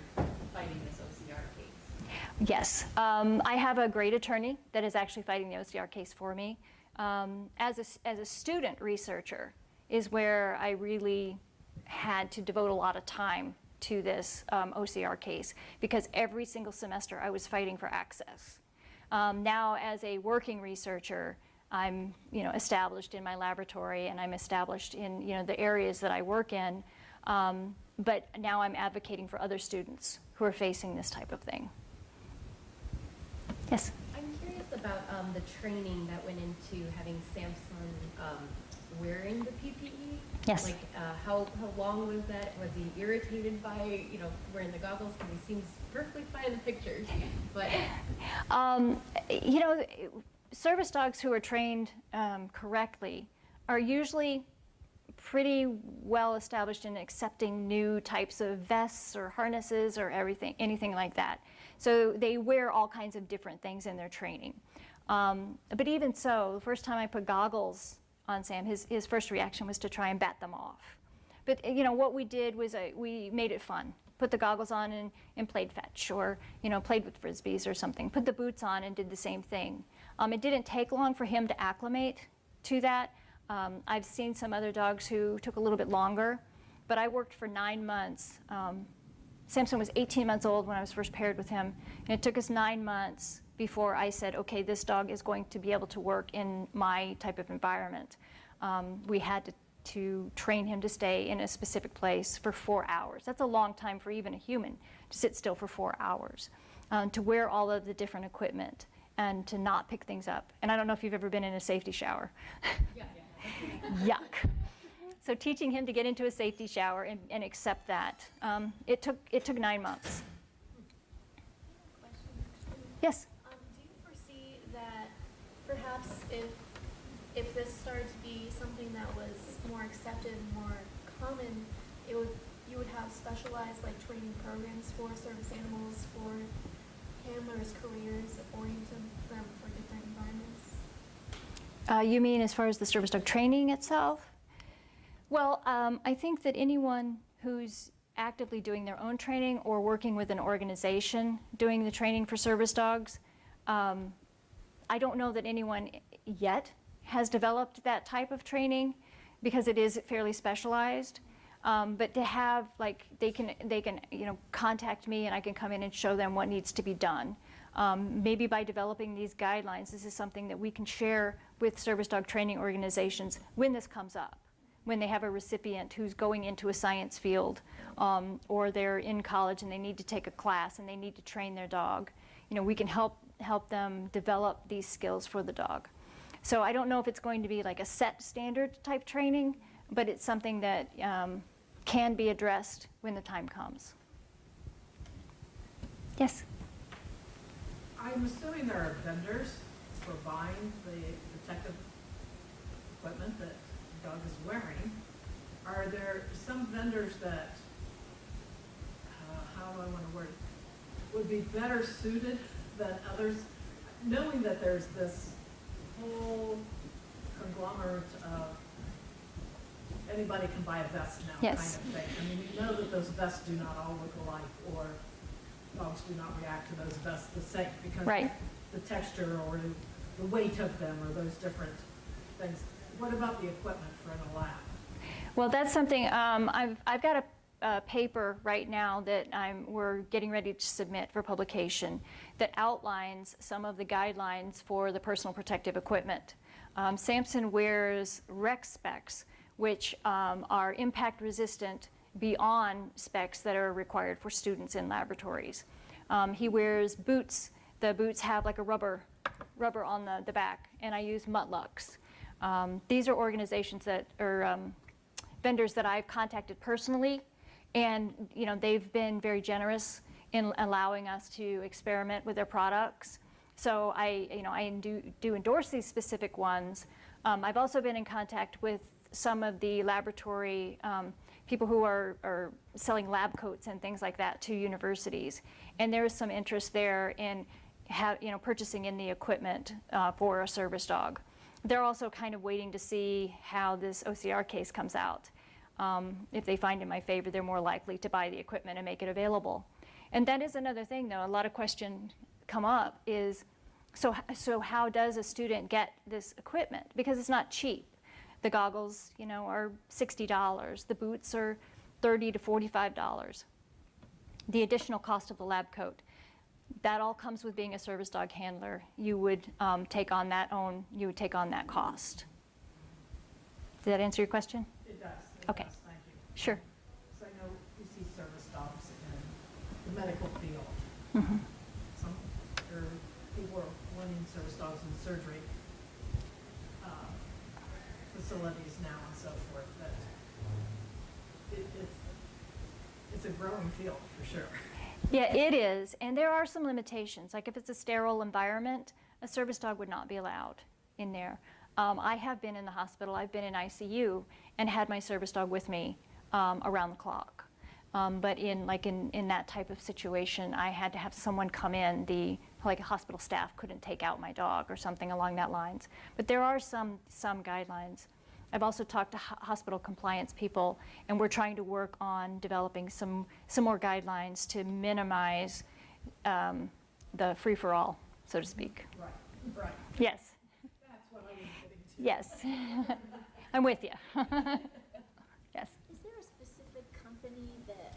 fighting this OCR case. Yes, I have a great attorney that is actually fighting the OCR case for me. As a student researcher is where I really had to devote a lot of time to this OCR case, because every single semester I was fighting for access. Now as a working researcher, I'm, you know, established in my laboratory, and I'm established in, you know, the areas that I work in, but now I'm advocating for other students who are facing this type of thing. Yes? I'm curious about the training that went into having Samson wearing the PPE. Yes. Like, how long was that? Was he irritated by, you know, wearing the goggles? Because he seems perfectly fine in the pictures. But you know, service dogs who are trained correctly are usually pretty well established in accepting new types of vests or harnesses or anything like that. So they wear all kinds of different things in their training. But even so, the first time I put goggles on Sam, his first reaction was to try and bat them off. But you know, what we did was we made it fun. Put the goggles on and played fetch, or you know, played with frisbees or something. Put the boots on and did the same thing. It didn't take long for him to acclimate to that. I've seen some other dogs who took a little bit longer, but I worked for 9 months. Samson was 18 months old when I was first paired with him, and it took us 9 months before I said, okay, this dog is going to be able to work in my type of environment. We had to train him to stay in a specific place for 4 hours. That's a long time for even a human to sit still for 4 hours, to wear all of the different equipment and to not pick things up. And I don't know if you've ever been in a safety shower. Yeah. Yuck. So teaching him to get into a safety shower and accept that, it took 9 months. Question. Yes? Do you foresee that perhaps if this started to be something that was more accepted, more common, you would have specialized like training programs for service animals, for handlers' careers, oriented them for different environments? You mean as far as the service dog training itself? Well, I think that anyone who's actively doing their own training or working with an organization doing the training for service dogs, I don't know that anyone yet has developed that type of training because it is fairly specialized. But to have, like, they can you know, contact me and I can come in and show them what needs to be done. Maybe by developing these guidelines, this is something that we can share with service dog training organizations when this comes up, when they have a recipient who's going into a science field, or they're in college and they need to take a class and they need to train their dog. You know, we can help them develop these skills for the dog. So I don't know if it's going to be like a set standard type training, but it's something that can be addressed when the time comes. Yes? I'm assuming there are vendors for buying the protective equipment that the dog is wearing. Are there some vendors that, how do I want to word it, would be better suited than others, knowing that there's this whole conglomerate of anybody can buy a vest now Yes. kind of thing. I mean, we know that those vests do not all look alike, or dogs do not react to those vests the same because Right. the texture or the weight of them or those different things. What about the equipment for in a lab? Well, that's something, I've got a paper right now that we're getting ready to submit for publication that outlines some of the guidelines for the personal protective equipment. Samson wears rec specs, which are impact resistant beyond specs that are required for students in laboratories. He wears boots. The boots have like a rubber on the back, and I use Mutlux. These are organizations that are vendors that I've contacted personally, and they've been very generous in allowing us to experiment with their products. So I do endorse these specific ones. I've also been in contact with some of the laboratory people who are selling lab coats and things like that to universities, and there is some interest there in purchasing in the equipment for a service dog. They're also kind of waiting to see how this OCR case comes out. If they find in my favor, they're more likely to buy the equipment and make it available. And that is another thing, though. A lot of questions come up is, so how does a student get this equipment? Because it's not cheap. The goggles, are $60. The boots are $30 to $45. The additional cost of the lab coat. That all comes with being a service dog handler. You would take on that cost. Did that answer your question? It does. Okay. Does, thank you. Sure. So I know you see service dogs in the medical field. Mm-hmm. There are people are wanting service dogs in surgery facilities now and so forth. But it's a growing field for sure. Yeah, it is. And there are some limitations. Like if it's a sterile environment, a service dog would not be allowed in there. I have been in the hospital. I've been in ICU and had my service dog with me around the clock. But in that type of situation, I had to have someone come in. Like hospital staff couldn't take out my dog or something along that lines. But there are some guidelines. I've also talked to hospital compliance people, and we're trying to work on developing some more guidelines to minimize the free-for-all, so to speak. Right. Yes. That's what I was getting to. Yes. I'm with you. Yes. Is there a specific company that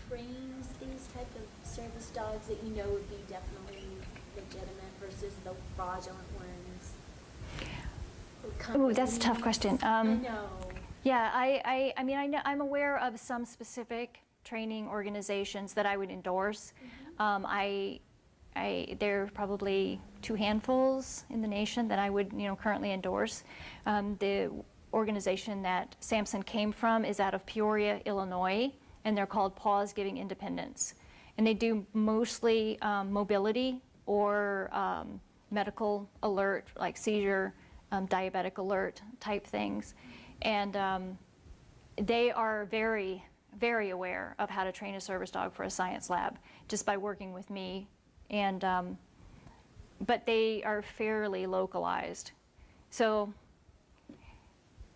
trains these type of service dogs that would be definitely legitimate versus the fraudulent ones? Ooh, that's a tough question. I know. Yeah, I mean, I'm aware of some specific training organizations that I would endorse. There are probably 2 handfuls in the nation that I would, currently endorse. The organization that Samson came from is out of Peoria, Illinois, and they're called Paws Giving Independence. And they do mostly mobility or medical alert, like seizure, diabetic alert type things. And they are very, very aware of how to train a service dog for a science lab just by working with me. And but they are fairly localized. So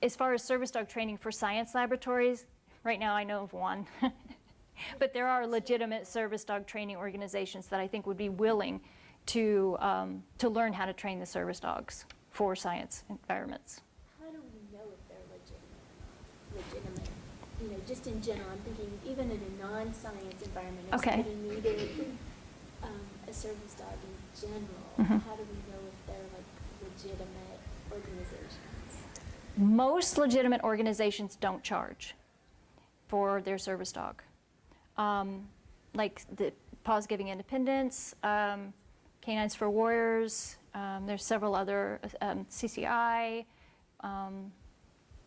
as far as service dog training for science laboratories, right now I know of one. But there are legitimate service dog training organizations that I think would be willing to learn how to train the service dogs for science environments. How do we know if they're legitimate? Just in general, I'm thinking even in a non-science environment, if Okay. somebody needed a service dog in general, Mhm. how do we know if they're legitimate organizations? Most legitimate organizations don't charge for their service dog. Like the Paws Giving Independence, Canines for Warriors, there's several other, CCI,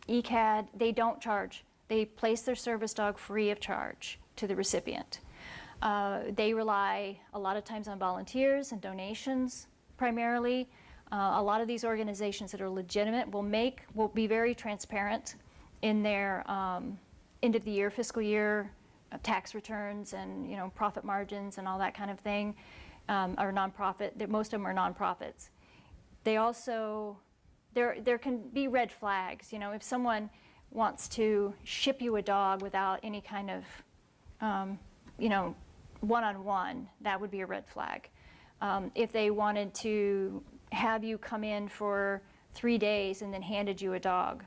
ECAD, they don't charge. They place their service dog free of charge to the recipient. They rely a lot of times on volunteers and donations primarily. A lot of these organizations that are legitimate will be very transparent in their end of the year, fiscal year tax returns and profit margins and all that kind of thing. Are nonprofit. Most of them are nonprofits. They also, there can be red flags. If someone wants to ship you a dog without any kind of, one-on-one, that would be a red flag. If they wanted to have you come in for 3 days and then handed you a dog,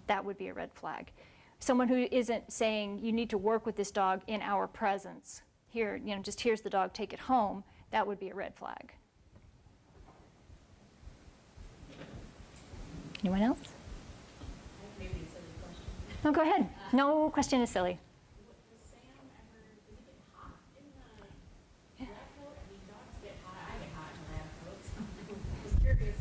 that would be a red flag. Someone who isn't saying, you need to work with this dog in our presence, here, just here's the dog, take it home, that would be a red flag. Anyone else? Maybe a silly question. No, go ahead. No question is silly. Does Sam ever, does it get hot in the lab coat? I mean, dogs get hot, I get hot in the lab coats. I'm just curious,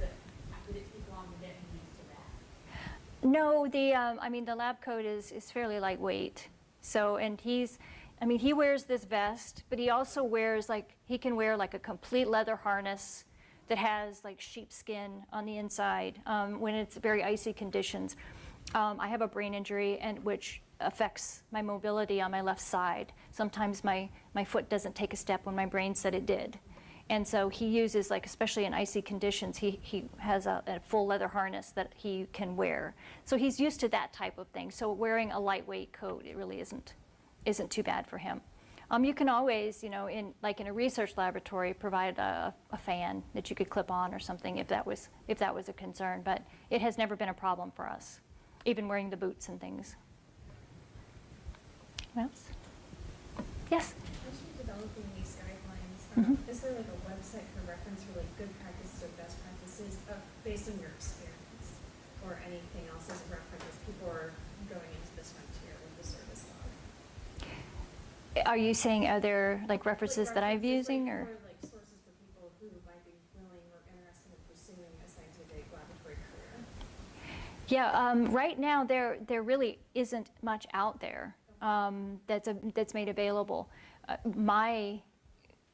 did it take long to get used to that? No, the lab coat is fairly lightweight. So, and he wears this vest, but he also wears he can wear like a complete leather harness that has like sheepskin on the inside when it's very icy conditions. I have a brain injury which affects my mobility on my left side. Sometimes my foot doesn't take a step when my brain said it did. And so he uses, especially in icy conditions, he has a full leather harness that he can wear. So he's used to that type of thing. So wearing a lightweight coat, it really isn't too bad for him. You can always, in a research laboratory, provide a fan that you could clip on or something if that was a concern. But it has never been a problem for us, even wearing the boots and things. What else? Yes. As you're developing these guidelines, is there a website for reference for good practices or best practices based on your experience, or anything else as a reference as people are going into this frontier with the service dog? Are you saying are there references that I'm using, or? Sources for people who might be willing or interested in pursuing a scientific laboratory career? Yeah, right now there really isn't much out there that's made available.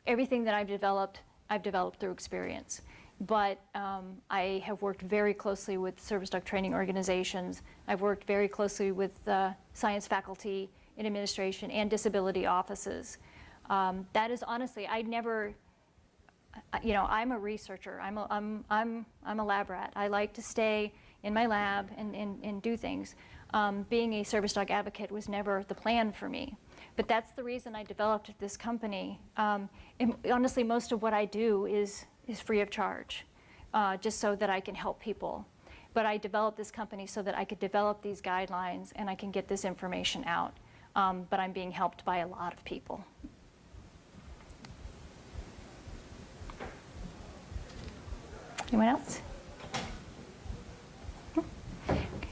Everything that I've developed through experience. But I have worked very closely with service dog training organizations. I've worked very closely with science faculty in administration and disability offices. That is honestly, I'm a researcher. I'm a lab rat. I like to stay in my lab and do things. Being a service dog advocate was never the plan for me. But that's the reason I developed this company. And honestly, most of what I do is free of charge, just so that I can help people. But I developed this company so that I could develop these guidelines and I can get this information out. But I'm being helped by a lot of people. Anyone else?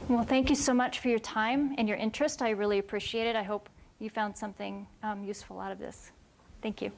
Well, thank you so much for your time and your interest. I really appreciate it. I hope you found something useful out of this. Thank you.